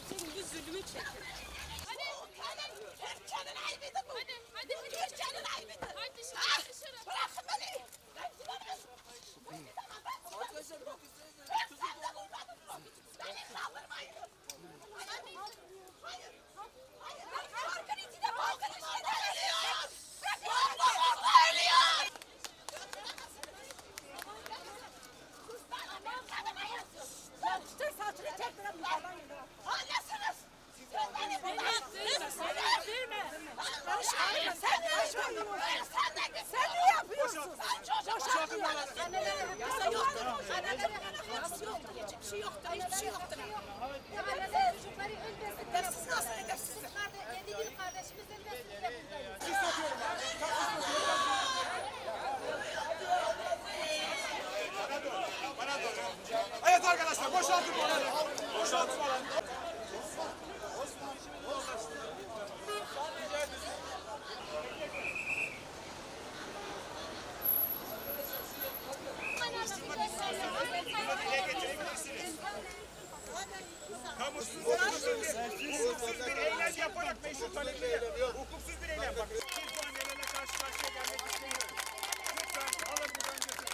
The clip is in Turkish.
Senin zulmü çekin. Hadi. Türkiye'nin ayıbıdır bu. Hadi. Türkiye'nin ayıbıdır. Hadi dışarı. Bırakın beni. Ben gidemem. Arkadaşlar bak beni saldırmayın. Hayır. Halkın içinde halkın içinde ölüyor. Halkın ölüyor. Ya işte saçını çektiren bu falan yine. Anlasınız. Sen beni Sen ne yapıyorsun? Sen ne yapıyorsun? Boşaltıyorsun. Kısa yoktur. Hapsi yoktur. Hiçbir şey yoktur. Hiçbir şey yoktur. Çocukları ölmesin. Edepsiz nasıl edepsiz? 7 kardeşimiz ölmesin diye buradayız. Siz satıyorum. Bana doğru. Evet arkadaşlar boşaltın bu alanı. Boşaltın alanı. Hukuksuz bir eylem yaparak meşru talepleri, hukuksuz bir eylem bak. Siz bu annelerle karşı karşıya gelmek istemiyorum. Lütfen alın buradan götürün.